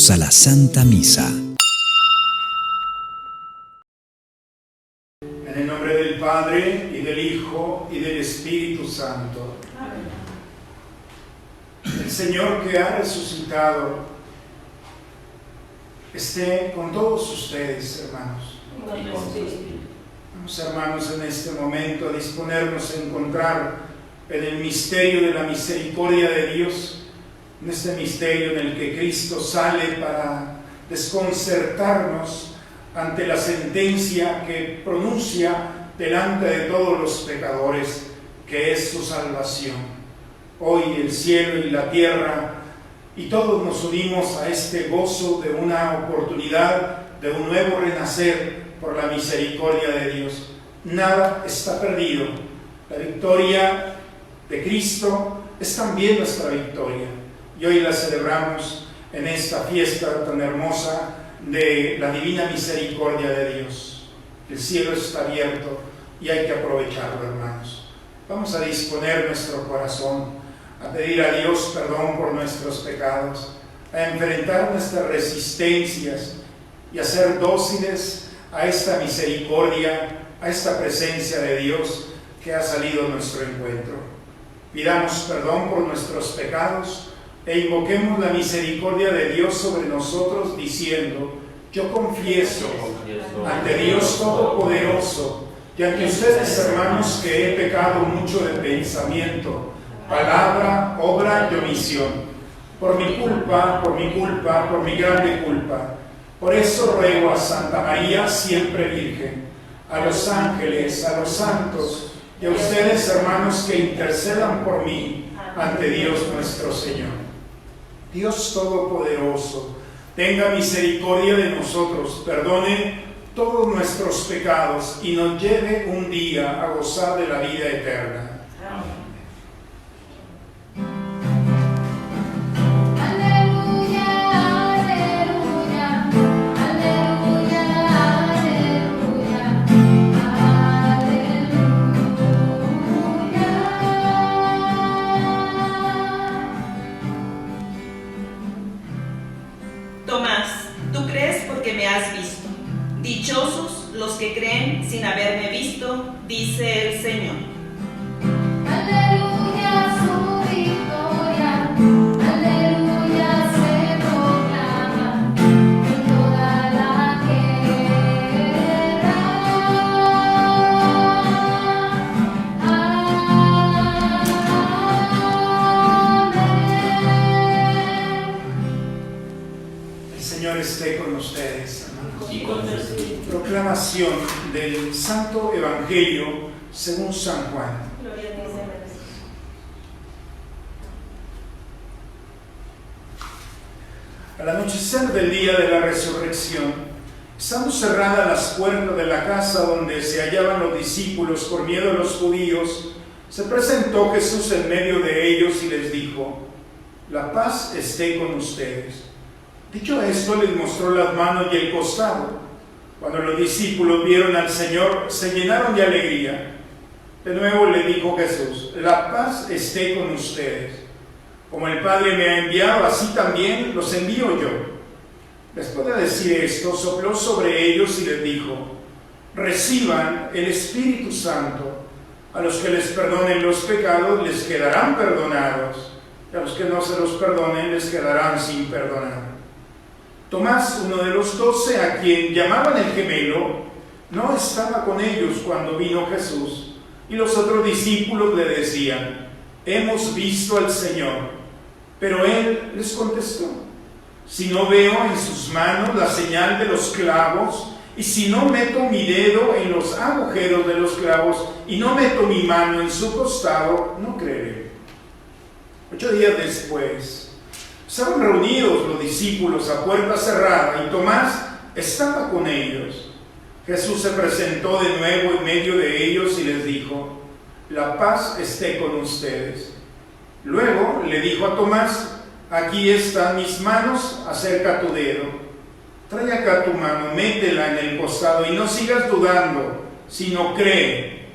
Bienvenidos a la Santa Misa. En el nombre del Padre, y del Hijo, y del Espíritu Santo. Amén. El Señor que ha resucitado esté con todos ustedes, hermanos. Vamos, hermanos, en este momento a disponernos a encontrar en el misterio de la misericordia de Dios, en este misterio en el que Cristo sale para desconcertarnos ante la sentencia que pronuncia delante de todos los pecadores, que es su salvación. Hoy el cielo y la tierra y todos nos unimos a este gozo de una oportunidad, de un nuevo renacer por la misericordia de Dios. Nada está perdido. La victoria de Cristo es también nuestra victoria. Y hoy la celebramos en esta fiesta tan hermosa de la divina misericordia de Dios. El cielo está abierto y hay que aprovecharlo, hermanos. Vamos a disponer nuestro corazón, a pedir a Dios perdón por nuestros pecados, a enfrentar nuestras resistencias y a ser dóciles a esta misericordia, a esta presencia de Dios que ha salido a nuestro encuentro. Pidamos perdón por nuestros pecados e invoquemos la misericordia de Dios sobre nosotros diciendo: yo confieso ante Dios Todopoderoso y ante ustedes, hermanos, que he pecado mucho de pensamiento, palabra, obra y omisión, por mi culpa, por mi grande culpa. Por eso ruego a Santa María, siempre Virgen, a los ángeles, a los santos y a ustedes, hermanos, que intercedan por mí ante Dios nuestro Señor. Dios Todopoderoso, tenga misericordia de nosotros, perdone todos nuestros pecados y nos lleve un día a gozar de la vida eterna. Dichosos los que creen sin haberme visto, dice el Señor. Aleluya, su victoria, aleluya, se proclama en toda la tierra. Amén. El Señor esté con ustedes. Y con el Espíritu. Proclamación del Santo Evangelio según San Juan. Gloria a Dios. Al anochecer del día de la resurrección, estando cerradas las puertas de la casa donde se hallaban los discípulos por miedo a los judíos, se presentó Jesús en medio de ellos y les dijo: la paz esté con ustedes. Dicho esto, les mostró las manos y el costado. Cuando los discípulos vieron al Señor, se llenaron de alegría. De nuevo le dijo Jesús: la paz esté con ustedes. Como el Padre me ha enviado, así también los envío yo. Después de decir esto, sopló sobre ellos y les dijo: reciban el Espíritu Santo. A los que les perdonen los pecados les quedarán perdonados, y a los que no se los perdonen les quedarán sin perdonar. Tomás, uno de los 12, a quien llamaban el gemelo, no estaba con ellos cuando vino Jesús, y los otros discípulos le decían: hemos visto al Señor. Pero él les contestó: si no veo en sus manos la señal de los clavos, y si no meto mi dedo en los agujeros de los clavos, y no meto mi mano en su costado, no creeré. 8 días después, estaban reunidos los discípulos a puerta cerrada y Tomás estaba con ellos. Jesús se presentó de nuevo en medio de ellos y les dijo: la paz esté con ustedes. Luego le dijo a Tomás: aquí están mis manos, acerca tu dedo. Trae acá tu mano, métela en el costado y no sigas dudando, sino cree.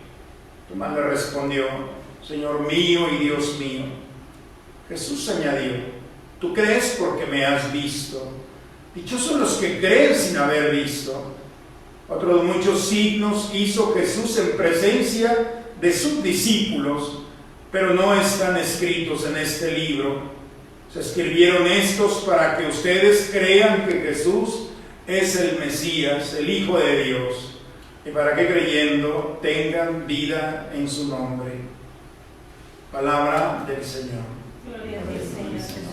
Tomás le respondió: Señor mío y Dios mío. Jesús añadió: tú crees porque me has visto. Dichosos los que creen sin haber visto. Otros muchos signos hizo Jesús en presencia de sus discípulos, pero no están escritos en este libro. Se escribieron estos para que ustedes crean que Jesús es el Mesías, el Hijo de Dios, y para que creyendo tengan vida en su nombre. Palabra del Señor. Gloria a Dios, Señor Jesús.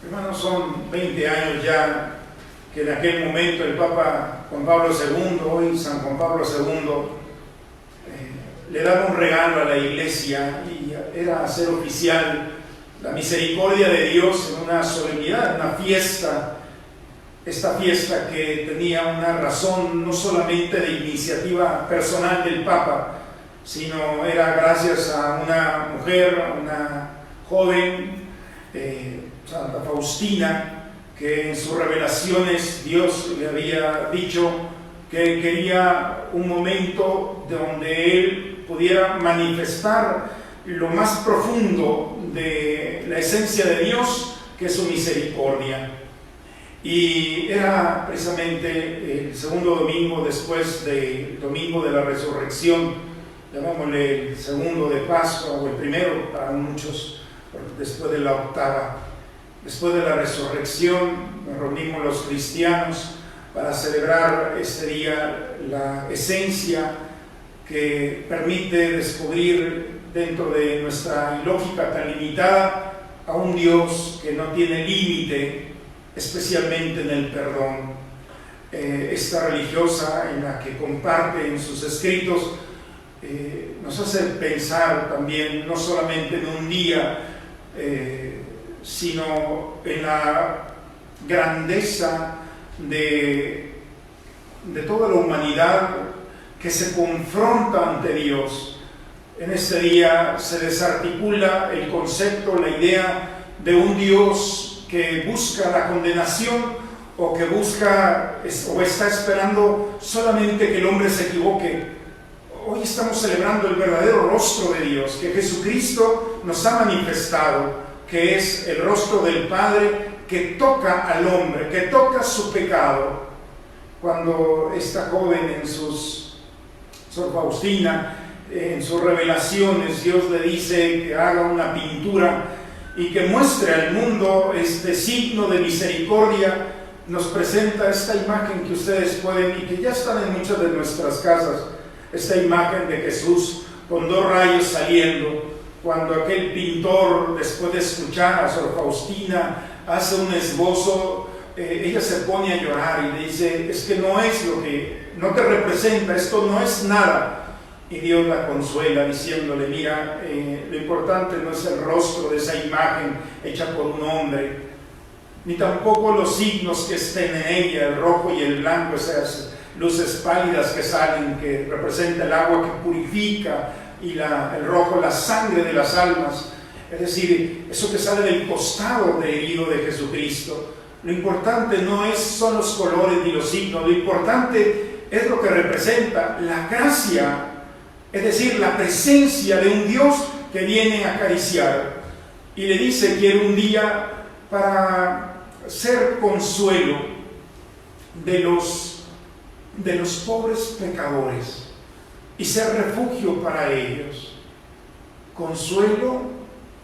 Hermanos, son 20 años ya que en aquel momento el Papa Juan Pablo II, hoy San Juan Pablo II, le daba un regalo a la Iglesia y era hacer oficial la misericordia de Dios en una solemnidad, una fiesta. Esta fiesta que tenía una razón no solamente de iniciativa personal del Papa, sino era gracias a una mujer, a una joven, Santa Faustina, que en sus revelaciones Dios le había dicho que quería un momento donde él pudiera manifestar lo más profundo de la esencia de Dios, que es su misericordia. Y era precisamente el segundo domingo después del domingo de la resurrección, llamémosle el segundo de Pascua o el primero para muchos, después de la octava. Después de la resurrección nos reunimos los cristianos para celebrar este día la esencia que permite descubrir dentro de nuestra lógica tan limitada a un Dios que no tiene límite, especialmente en el perdón. Esta religiosa en la que comparte en sus escritos nos hace pensar también no solamente en un día, sino en la grandeza de toda la humanidad que se confronta ante Dios. En este día se desarticula el concepto, la idea de un Dios que busca la condenación o que busca o está esperando solamente que el hombre se equivoque. Hoy estamos celebrando el verdadero rostro de Dios, que Jesucristo nos ha manifestado, que es el rostro del Padre que toca al hombre, que toca su pecado. Cuando esta joven Sor Faustina, en sus revelaciones, Dios le dice que haga una pintura y que muestre al mundo este signo de misericordia, nos presenta esta imagen que ustedes pueden y que ya están en muchas de nuestras casas, esta imagen de Jesús con dos rayos saliendo. Cuando aquel pintor, después de escuchar a Sor Faustina, hace un esbozo, ella se pone a llorar y le dice: es que no es lo que, no te representa, esto no es nada. Y Dios la consuela diciéndole: mira, lo importante no es el rostro de esa imagen hecha por un hombre, ni tampoco los signos que estén en ella, el rojo y el blanco, esas luces pálidas que salen, que representa el agua que purifica, y el rojo, la sangre de las almas, es decir, eso que sale del costado herido de Jesucristo. Lo importante no son los colores ni los signos, lo importante es lo que representa la gracia, es decir, la presencia de un Dios que viene a acariciar. Y le dice: quiero un día para ser consuelo de los pobres pecadores y ser refugio para ellos. Consuelo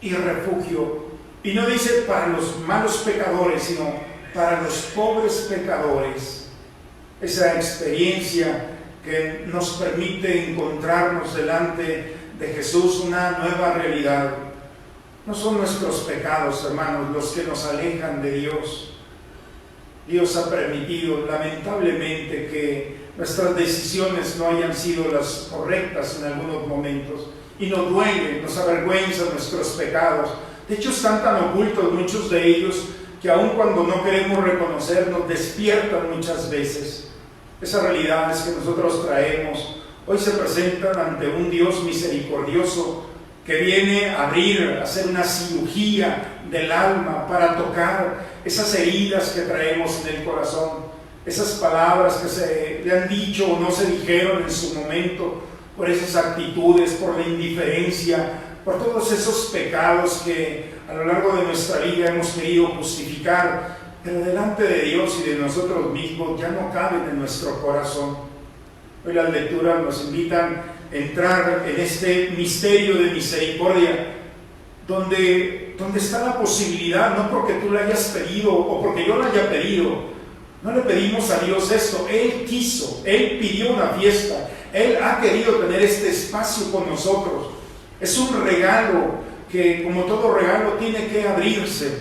y refugio. Y no dice para los malos pecadores, sino para los pobres pecadores. Esa experiencia que nos permite encontrarnos delante de Jesús, una nueva realidad. No son nuestros pecados, hermanos, los que nos alejan de Dios. Dios ha permitido, lamentablemente, que nuestras decisiones no hayan sido las correctas en algunos momentos, y nos duele, nos avergüenzan nuestros pecados. De hecho, están tan ocultos muchos de ellos que aun cuando no queremos reconocer, nos despiertan muchas veces. Esas realidades que nosotros traemos hoy se presentan ante un Dios misericordioso que viene a abrir, a hacer una cirugía del alma para tocar esas heridas que traemos en el corazón, esas palabras que se le han dicho o no se dijeron en su momento, por esas actitudes, por la indiferencia, por todos esos pecados que a lo largo de nuestra vida hemos querido justificar, pero delante de Dios y de nosotros mismos ya no caben en nuestro corazón. Hoy las lecturas nos invitan a entrar en este misterio de misericordia, donde está la posibilidad, no porque tú la hayas pedido o porque yo la haya pedido, no le pedimos a Dios esto, Él quiso, Él pidió una fiesta, Él ha querido tener este espacio con nosotros. Es un regalo que, como todo regalo, tiene que abrirse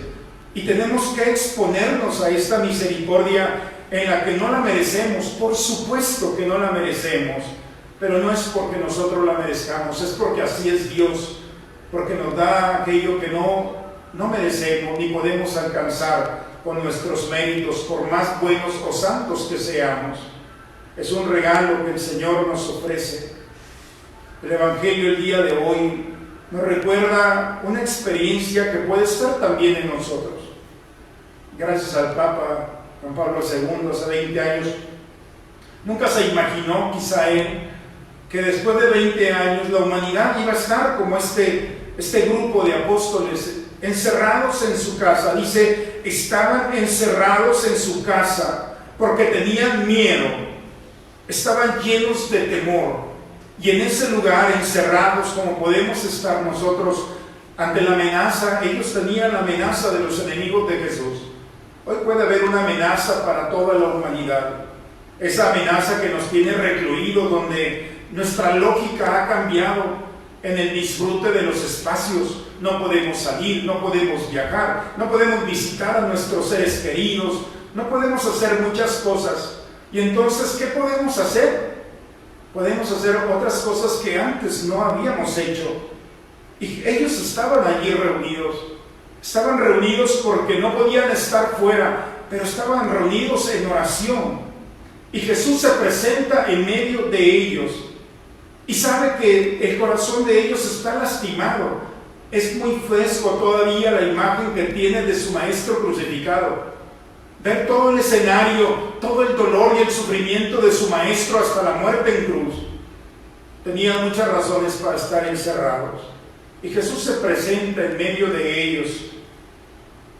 y tenemos que exponernos a esta misericordia en la que no la merecemos. Por supuesto que no la merecemos, pero no es porque nosotros la merezcamos, es porque así es Dios, porque nos da aquello que no merecemos ni podemos alcanzar con nuestros méritos, por más buenos o santos que seamos. Es un regalo que el Señor nos ofrece. El Evangelio el día de hoy nos recuerda una experiencia que puede estar también en nosotros. Gracias al Papa Juan Pablo II, hace 20 años, nunca se imaginó, quizá él, que después de 20 años la humanidad iba a estar como este grupo de apóstoles, encerrados en su casa. Dice, estaban encerrados en su casa porque tenían miedo, estaban llenos de temor. Y en ese lugar, encerrados como podemos estar nosotros ante la amenaza, ellos tenían la amenaza de los enemigos de Jesús. Hoy puede haber una amenaza para toda la humanidad, esa amenaza que nos tiene recluidos, donde nuestra lógica ha cambiado en el disfrute de los espacios. No podemos salir, no podemos viajar, no podemos visitar a nuestros seres queridos, no podemos hacer muchas cosas. Y entonces, ¿qué podemos hacer? Podemos hacer otras cosas que antes no habíamos hecho. Y ellos estaban allí reunidos. Estaban reunidos porque no podían estar fuera, pero estaban reunidos en oración. Y Jesús se presenta en medio de ellos. Y sabe que el corazón de ellos está lastimado. Es muy fresco todavía la imagen que tiene de su Maestro crucificado. Ver todo el escenario, todo el dolor y el sufrimiento de su Maestro hasta la muerte en cruz. Tenía muchas razones para estar encerrados. Y Jesús se presenta en medio de ellos.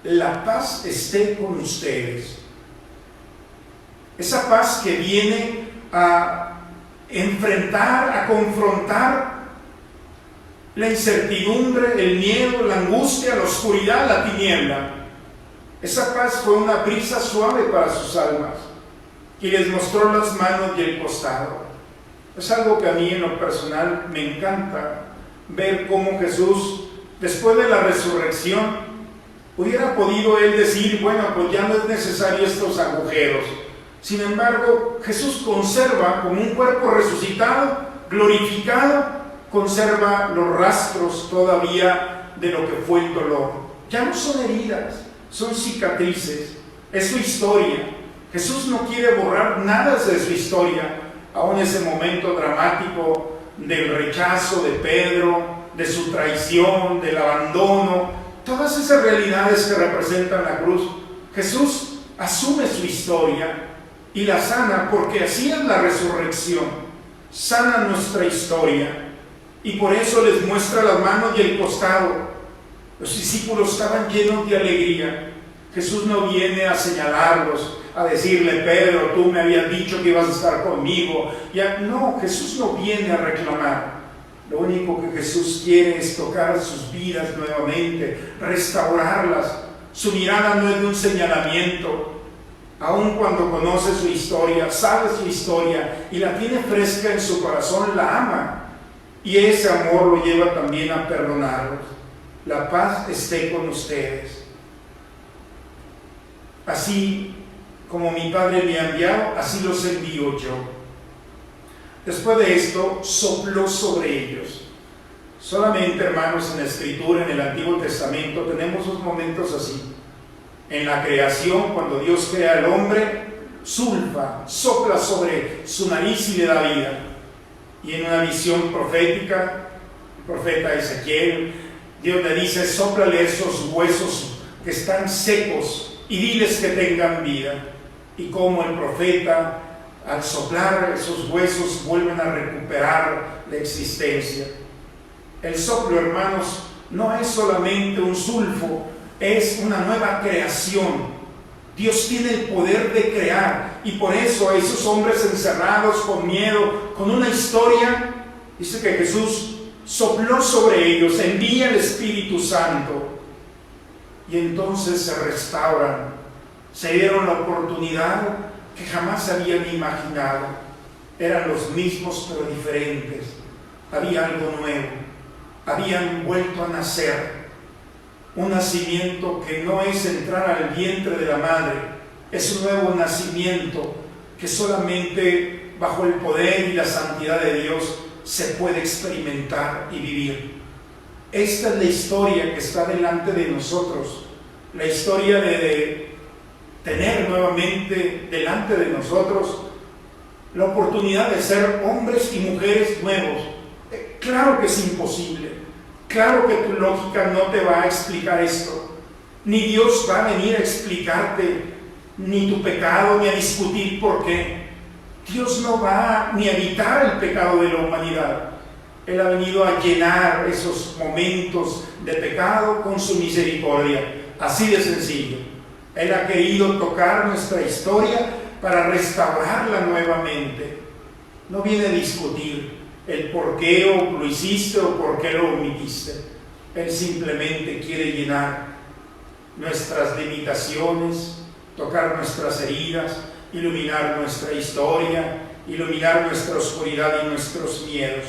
La paz esté con ustedes. Esa paz que viene a enfrentar, a confrontar la incertidumbre, el miedo, la angustia, la oscuridad, la tiniebla. Esa paz fue una brisa suave para sus almas, que les mostró las manos y el costado. Es algo que a mí en lo personal me encanta, ver cómo Jesús, después de la resurrección, hubiera podido él decir, bueno, pues ya no es necesario estos agujeros. Sin embargo, Jesús conserva, como un cuerpo resucitado, glorificado, conserva los rastros todavía de lo que fue el dolor. Ya no son heridas, son cicatrices, es su historia. Jesús no quiere borrar nada de su historia, aún ese momento dramático del rechazo de Pedro, de su traición, del abandono, todas esas realidades que representan la cruz. Jesús asume su historia y la sana, porque así es la resurrección, sana nuestra historia. Y por eso les muestra las manos y el costado. Los discípulos estaban llenos de alegría. Jesús no viene a señalarlos, a decirle, Pedro, tú me habías dicho que ibas a estar conmigo. No, Jesús no viene a reclamar. Lo único que Jesús quiere es tocar sus vidas nuevamente, restaurarlas. Su mirada no es de un señalamiento. Aun cuando conoce su historia, sabe su historia y la tiene fresca en su corazón, la ama. Y ese amor lo lleva también a perdonarlos. La paz esté con ustedes. Así como mi Padre me ha enviado, así los envío yo. Después de esto, sopló sobre ellos. Solamente, hermanos, en la Escritura, en el Antiguo Testamento, tenemos dos momentos así. En la creación, cuando Dios crea al hombre, sopla sobre su nariz y le da vida. Y en una visión profética, el profeta Ezequiel, Dios le dice, sóplale esos huesos que están secos y diles que tengan vida. Y como el profeta, al soplar esos huesos, vuelven a recuperar la existencia. El soplo, hermanos, no es solamente un sulfo, es una nueva creación. Dios tiene el poder de crear, y por eso a esos hombres encerrados con miedo, con una historia, dice que Jesús sopló sobre ellos, envía el Espíritu Santo, y entonces se restauran, se dieron la oportunidad que jamás habían imaginado. Eran los mismos pero diferentes. Había algo nuevo, habían vuelto a nacer. Un nacimiento que no es entrar al vientre de la madre, es un nuevo nacimiento que solamente bajo el poder y la santidad de Dios se puede experimentar y vivir. Esta es la historia que está delante de nosotros, la historia de tener nuevamente delante de nosotros la oportunidad de ser hombres y mujeres nuevos. Claro que es imposible, claro que tu lógica no te va a explicar esto, ni Dios va a venir a explicarte ni tu pecado, ni a discutir por qué. Dios no va ni a evitar el pecado de la humanidad. Él ha venido a llenar esos momentos de pecado con su misericordia, así de sencillo. Él ha querido tocar nuestra historia para restaurarla nuevamente. No viene a discutir el por qué o lo hiciste o por qué lo omitiste. Él simplemente quiere llenar nuestras limitaciones, tocar nuestras heridas, iluminar nuestra historia, iluminar nuestra oscuridad y nuestros miedos.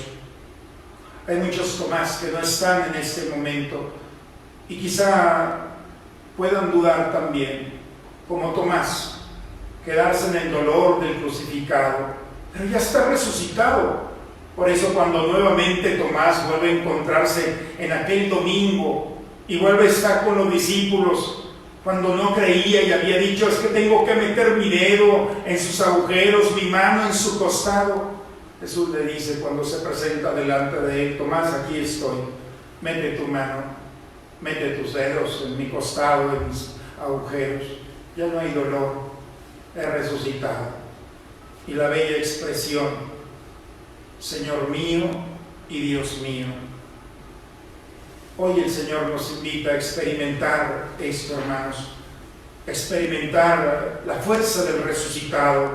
Hay muchos Tomás que no están en este momento y quizá puedan dudar también, como Tomás, quedarse en el dolor del crucificado, pero ya está resucitado. Por eso cuando nuevamente Tomás vuelve a encontrarse en aquel domingo y vuelve a estar con los discípulos, cuando no creía y había dicho, es que tengo que meter mi dedo en sus agujeros, mi mano en su costado, Jesús le dice cuando se presenta delante de él, Tomás, aquí estoy, mete tu mano, mete tus dedos en mi costado, en mis agujeros, ya no hay dolor, he resucitado. Y la bella expresión, Señor mío y Dios mío. Hoy el Señor nos invita a experimentar esto, hermanos, experimentar la fuerza del resucitado.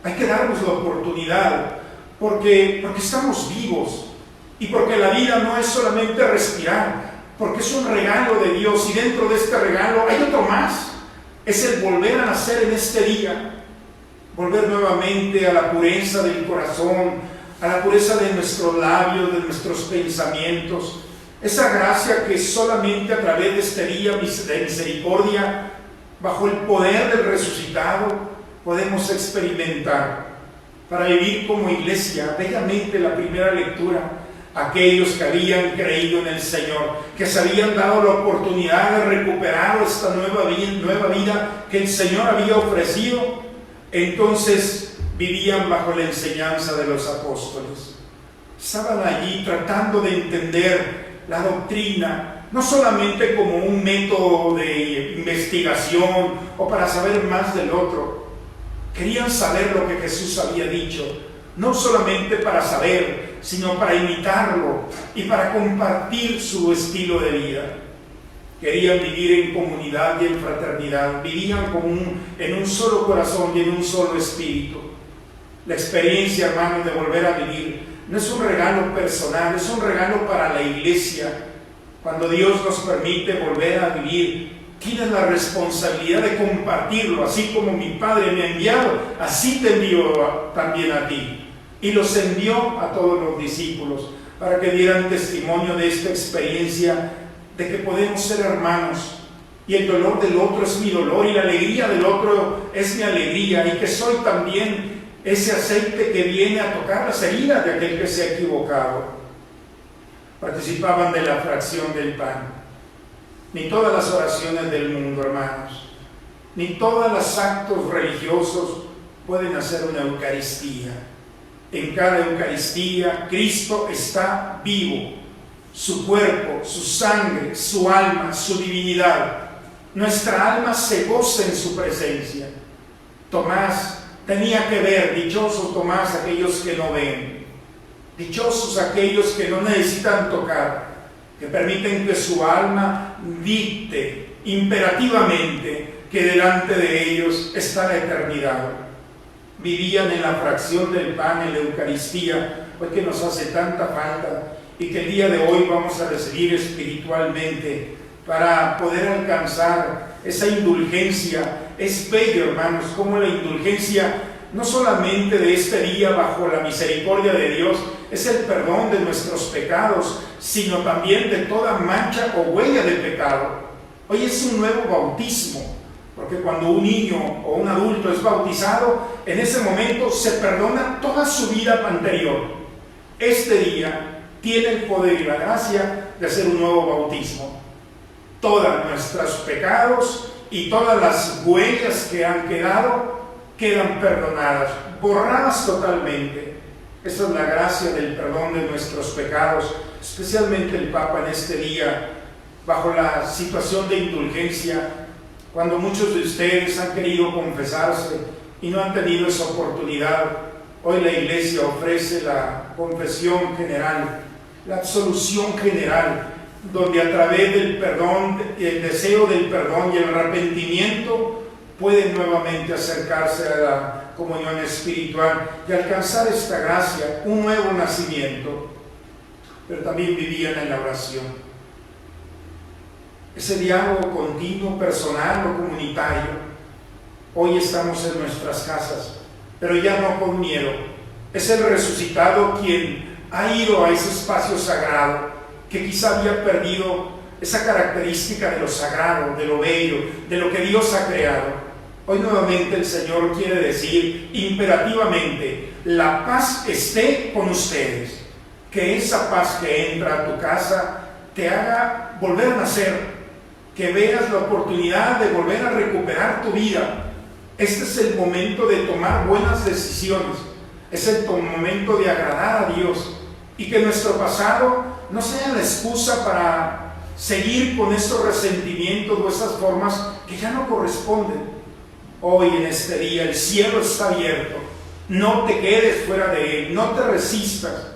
Hay que darnos la oportunidad, porque estamos vivos y porque la vida no es solamente respirar, porque es un regalo de Dios y dentro de este regalo hay otro más, es el volver a nacer en este día, volver nuevamente a la pureza del corazón, a la pureza de nuestros labios, de nuestros pensamientos, esa gracia que solamente a través de este día de misericordia, bajo el poder del resucitado, podemos experimentar para vivir como iglesia. Bellamente la primera lectura, aquellos que habían creído en el Señor, que se habían dado la oportunidad de recuperar esta nueva vida que el Señor había ofrecido, entonces vivían bajo la enseñanza de los apóstoles. Estaban allí tratando de entender la doctrina, no solamente como un método de investigación o para saber más del otro. Querían saber lo que Jesús había dicho, no solamente para saber, sino para imitarlo y para compartir su estilo de vida. Querían vivir en comunidad y en fraternidad, vivían en un solo corazón y en un solo espíritu. La experiencia, hermanos, de volver a vivir no es un regalo personal, es un regalo para la iglesia. Cuando Dios nos permite volver a vivir, tienes la responsabilidad de compartirlo, así como mi Padre me ha enviado, así te envío también a ti. Y los envió a todos los discípulos para que dieran testimonio de esta experiencia, de que podemos ser hermanos, y el dolor del otro es mi dolor, y la alegría del otro es mi alegría, y que soy también ese aceite que viene a tocar las heridas de aquel que se ha equivocado. Participaban de la fracción del pan. Ni todas las oraciones del mundo, hermanos, ni todos los actos religiosos pueden hacer una Eucaristía. En cada Eucaristía Cristo está vivo, su cuerpo, su sangre, su alma, su divinidad. Nuestra alma se goza en su presencia. Tomás tenía que ver, dichoso Tomás, aquellos que no ven. Dichosos aquellos que no necesitan tocar, que permiten que su alma dicte imperativamente que delante de ellos está la eternidad. Vivían en la fracción del pan, en la Eucaristía, hoy que nos hace tanta falta y que el día de hoy vamos a recibir espiritualmente para poder alcanzar esa indulgencia. Es bello, hermanos, como la indulgencia no solamente de este día bajo la misericordia de Dios es el perdón de nuestros pecados, sino también de toda mancha o huella de pecado. Hoy es un nuevo bautismo, porque cuando un niño o un adulto es bautizado, en ese momento se perdona toda su vida anterior. Este día tiene el poder y la gracia de hacer un nuevo bautismo. Todos nuestros pecados y todas las huellas que han quedado quedan perdonadas, borradas totalmente. Esa es la gracia del perdón de nuestros pecados. Especialmente el Papa en este día, bajo la situación de indulgencia, cuando muchos de ustedes han querido confesarse y no han tenido esa oportunidad. Hoy la Iglesia ofrece la confesión general, la absolución general, donde a través del perdón, el deseo del perdón y el arrepentimiento pueden nuevamente acercarse a la comunión espiritual y alcanzar esta gracia, un nuevo nacimiento. Pero también vivían en la oración. Ese diálogo continuo, personal o comunitario. Hoy estamos en nuestras casas, pero ya no con miedo. Es el resucitado quien ha ido a ese espacio sagrado, que quizá había perdido esa característica de lo sagrado, de lo bello, de lo que Dios ha creado. Hoy nuevamente el Señor quiere decir imperativamente: la paz esté con ustedes. Que esa paz que entra a tu casa te haga volver a nacer, que veas la oportunidad de volver a recuperar tu vida. Este es el momento de tomar buenas decisiones, es el momento de agradar a Dios, y que nuestro pasado no sea la excusa para seguir con estos resentimientos o esas formas que ya no corresponden. Hoy en este día el cielo está abierto, no te quedes fuera de él, no te resistas.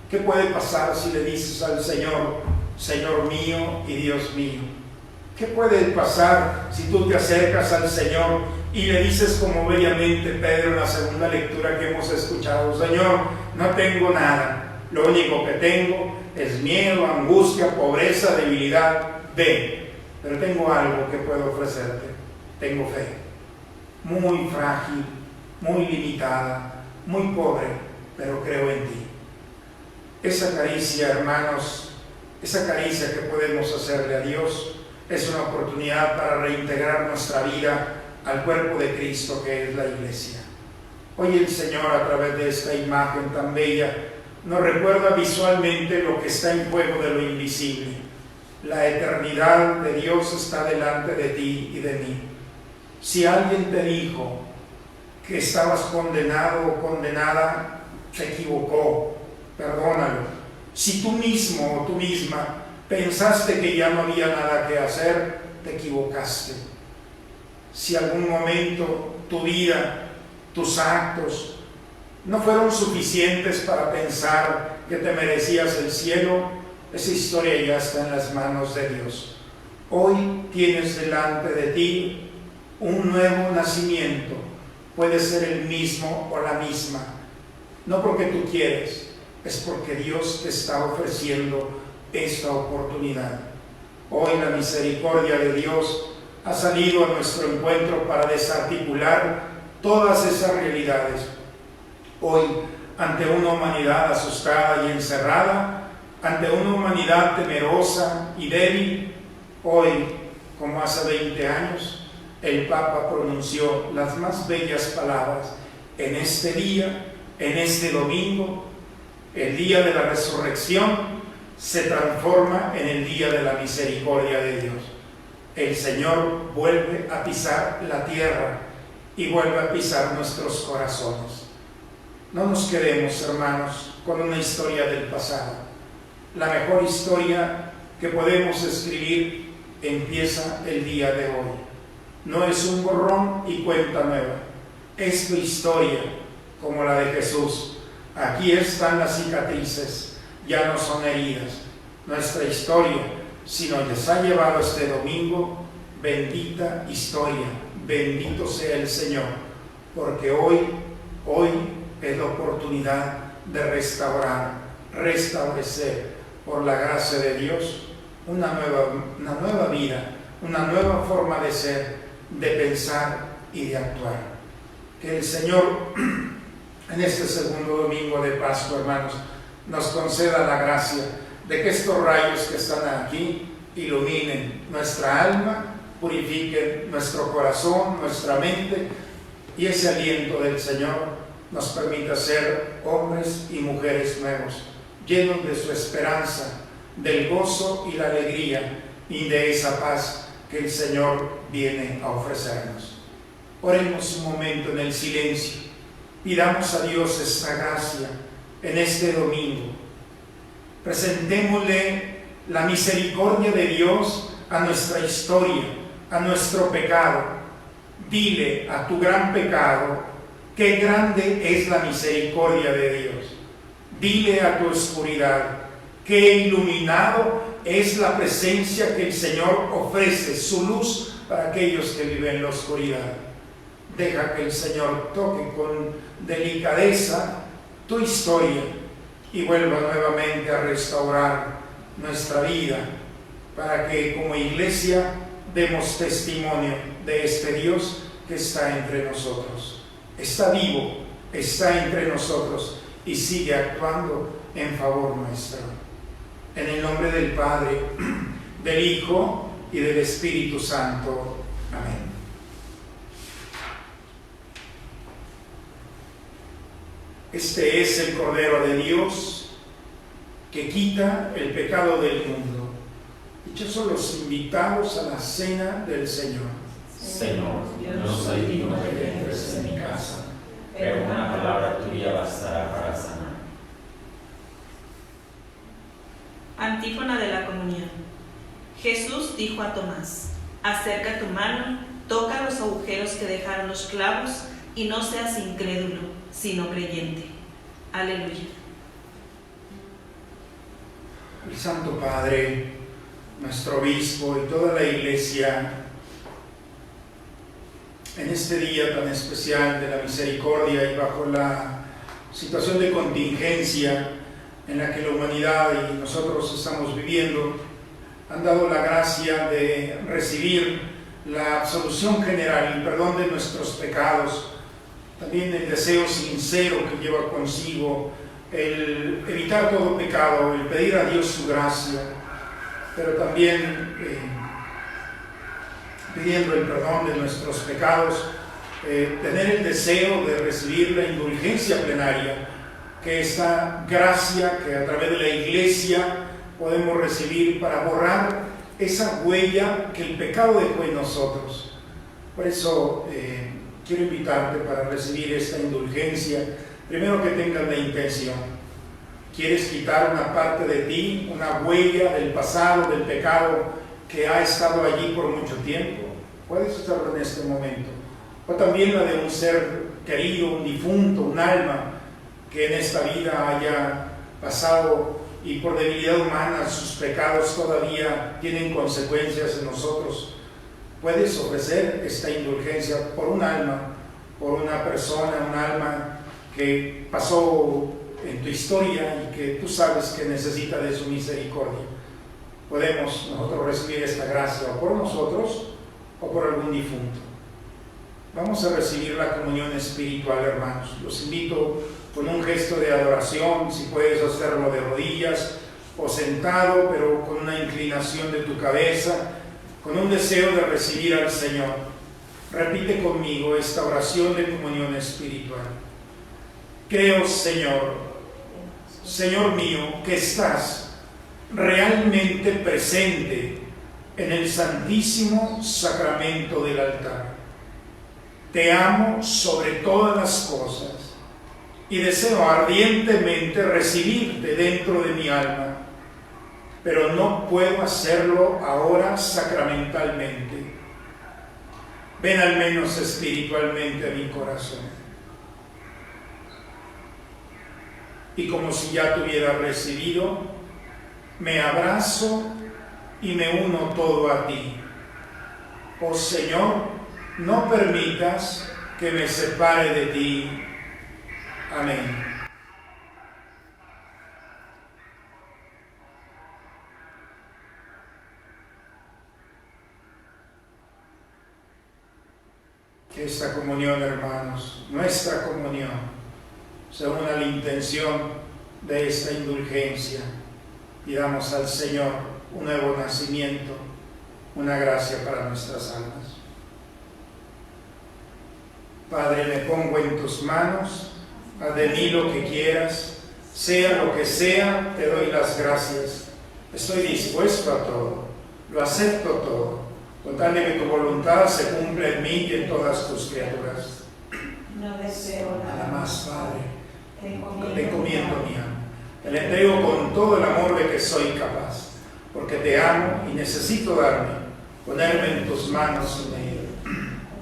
¿Qué puede pasar si le dices al Señor, Señor mío y Dios mío? ¿Qué puede pasar si tú te acercas al Señor y le dices como bellamente Pedro en la segunda lectura que hemos escuchado: Señor, no tengo nada, lo único que tengo es miedo, angustia, pobreza, debilidad. Ven, pero tengo algo que puedo ofrecerte, tengo fe, muy frágil, muy limitada, muy pobre, pero creo en ti. Esa caricia, hermanos, esa caricia que podemos hacerle a Dios es una oportunidad para reintegrar nuestra vida al cuerpo de Cristo, que es la Iglesia. Hoy el Señor, a través de esta imagen tan bella, nos recuerda visualmente lo que está en juego de lo invisible. La eternidad de Dios está delante de ti y de mí. Si alguien te dijo que estabas condenado o condenada, se equivocó. Perdónalo. Si tú mismo o tú misma pensaste que ya no había nada que hacer, te equivocaste. Si algún momento tu vida, tus actos no fueron suficientes para pensar que te merecías el cielo, esa historia ya está en las manos de Dios. Hoy tienes delante de ti un nuevo nacimiento. Puede ser el mismo o la misma, no porque tú quieres, es porque Dios te está ofreciendo esta oportunidad. Hoy la misericordia de Dios ha salido a nuestro encuentro para desarticular todas esas realidades. Hoy, ante una humanidad asustada y encerrada, ante una humanidad temerosa y débil, hoy, como hace 20 años, el Papa pronunció las más bellas palabras: en este día, en este domingo, el día de la resurrección se transforma en el día de la misericordia de Dios. El Señor vuelve a pisar la tierra y vuelve a pisar nuestros corazones. No nos quedemos, hermanos, con una historia del pasado. La mejor historia que podemos escribir empieza el día de hoy. No es un borrón y cuenta nueva, es tu historia, como la de Jesús. Aquí están las cicatrices, ya no son heridas. Nuestra historia, si nos les ha llevado este domingo, bendita historia, bendito sea el Señor, porque hoy es la oportunidad de restaurar, restablecer, por la gracia de Dios, una nueva vida, una nueva forma de ser, de pensar y de actuar. Que el Señor, en este segundo domingo de Pascua, hermanos, nos conceda la gracia de que estos rayos que están aquí iluminen nuestra alma, purifiquen nuestro corazón, nuestra mente, y ese aliento del Señor nos permita ser hombres y mujeres nuevos, llenos de su esperanza, del gozo y la alegría y de esa paz que el Señor viene a ofrecernos. Oremos un momento en el silencio, pidamos a Dios esta gracia en este domingo. Presentémosle la misericordia de Dios a nuestra historia, a nuestro pecado. Dile a tu gran pecado, qué grande es la misericordia de Dios. Dile a tu oscuridad, qué iluminado es la presencia que el Señor ofrece, su luz para aquellos que viven en la oscuridad. Deja que el Señor toque con delicadeza tu historia y vuelva nuevamente a restaurar nuestra vida, para que como iglesia demos testimonio de este Dios que está entre nosotros. Está vivo, está entre nosotros y sigue actuando en favor nuestro. En el nombre del Padre, del Hijo y del Espíritu Santo. Amén. Este es el Cordero de Dios que quita el pecado del mundo. Dichosos los invitados a la cena del Señor. Señor, yo no soy digno de que entres en mi casa, pero una palabra tuya bastará para sanar. Antífona de la comunión. Jesús dijo a Tomás: acerca tu mano, toca los agujeros que dejaron los clavos y no seas incrédulo, sino creyente. Aleluya. El Santo Padre, nuestro obispo y toda la iglesia, en este día tan especial de la misericordia y bajo la situación de contingencia en la que la humanidad y nosotros estamos viviendo, han dado la gracia de recibir la absolución general, el perdón de nuestros pecados, también el deseo sincero que lleva consigo el evitar todo pecado, el pedir a Dios su gracia, pero también pidiendo el perdón de nuestros pecados, tener el deseo de recibir la indulgencia plenaria, que esta gracia que a través de la Iglesia podemos recibir para borrar esa huella que el pecado dejó en nosotros. Por eso quiero invitarte para recibir esta indulgencia, primero que tengas la intención. ¿Quieres quitar una parte de ti, una huella del pasado, del pecado que ha estado allí por mucho tiempo? Puedes hacerlo en este momento. O también la de un ser querido, un difunto, un alma que en esta vida haya pasado y por debilidad humana sus pecados todavía tienen consecuencias en nosotros. Puedes ofrecer esta indulgencia por un alma, por una persona, un alma que pasó en tu historia y que tú sabes que necesita de su misericordia. Podemos nosotros recibir esta gracia o por nosotros o por algún difunto. Vamos a recibir la comunión espiritual, hermanos. Los invito con un gesto de adoración, si puedes hacerlo de rodillas o sentado, pero con una inclinación de tu cabeza, con un deseo de recibir al Señor. Repite conmigo esta oración de comunión espiritual. Creo, Señor, Señor mío, que estás realmente presente en el santísimo sacramento del altar. Te amo sobre todas las cosas y deseo ardientemente recibirte dentro de mi alma, pero no puedo hacerlo ahora sacramentalmente. Ven al menos espiritualmente a mi corazón. y como si ya te hubiera recibido, me abrazo y me uno todo a ti. Oh Señor, no permitas que me separe de ti. Amén. Que esta comunión, hermanos, nuestra comunión, se una a la intención de esta indulgencia. Pidamos al Señor un nuevo nacimiento, una gracia para nuestras almas. Padre, me pongo en tus manos, haz de mí lo que quieras, sea lo que sea, te doy las gracias. Estoy dispuesto a todo, lo acepto todo, con tal de que tu voluntad se cumpla en mí y en todas tus criaturas. No deseo Nada más, Padre, Te te encomiendo mi alma. Te la entrego con todo el amor de que soy capaz, porque te amo y necesito ponerme en tus manos y me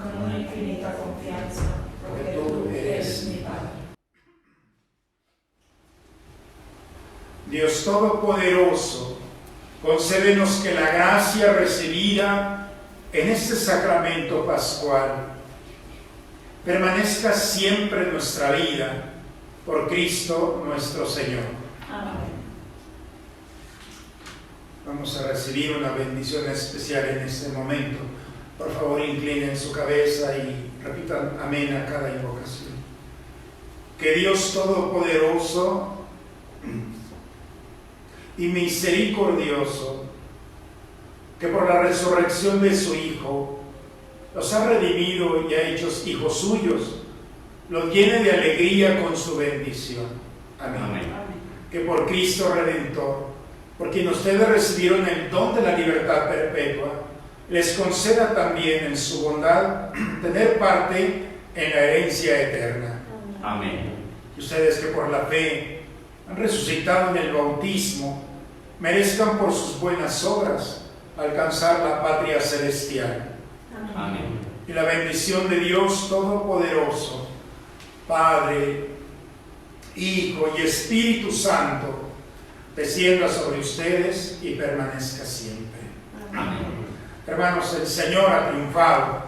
con una infinita confianza, porque tú eres mi Padre. Dios Todopoderoso, concédenos que la gracia recibida en este sacramento pascual permanezca siempre en nuestra vida, por Cristo nuestro Señor. Amén. Vamos a recibir una bendición especial en este momento. Por favor, inclinen su cabeza y repitan amén a cada invocación. Que Dios Todopoderoso y misericordioso, que por la resurrección de su Hijo los ha redimido y ha hecho hijos suyos, los llene de alegría con su bendición. Amén. Amén. Que por Cristo Redentor, por quien ustedes recibieron el don de la libertad perpetua, les conceda también en su bondad tener parte en la herencia eterna. Amén. Y ustedes que por la fe han resucitado en el bautismo, merezcan por sus buenas obras alcanzar la patria celestial. Amén. Y la bendición de Dios Todopoderoso, Padre, Hijo y Espíritu Santo, descienda sobre ustedes y permanezca siempre. Amén. Hermanos, el Señor ha triunfado,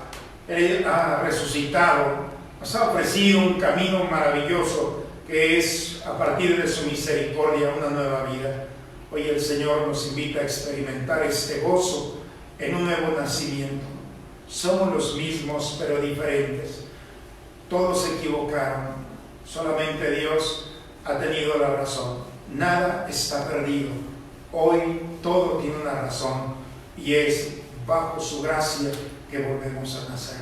Él ha resucitado, nos ha ofrecido un camino maravilloso que es, a partir de su misericordia, una nueva vida. Hoy el Señor nos invita a experimentar este gozo en un nuevo nacimiento. Somos los mismos, pero diferentes. Todos se equivocaron, solamente Dios ha tenido la razón. Nada está perdido. Hoy todo tiene una razón y es bajo su gracia que volvemos a nacer.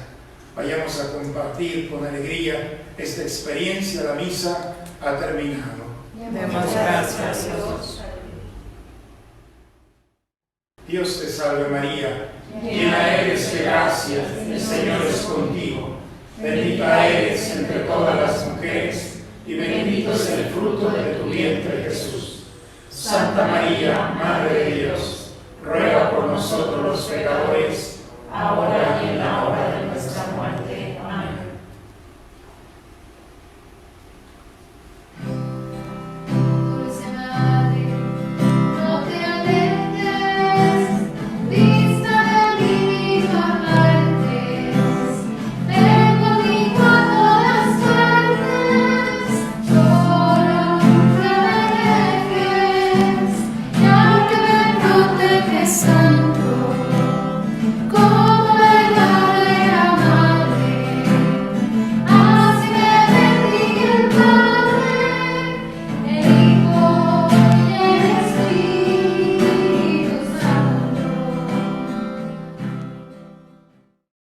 Vayamos a compartir con alegría esta experiencia. La misa ha terminado. Demos gracias a Dios. Dios te salve María, llena eres de gracia, el Señor es contigo. Bendita eres entre todas las mujeres y bendito es el fruto de tu vientre Jesús. Santa María, Madre de Dios, ruega por nosotros los pecadores, ahora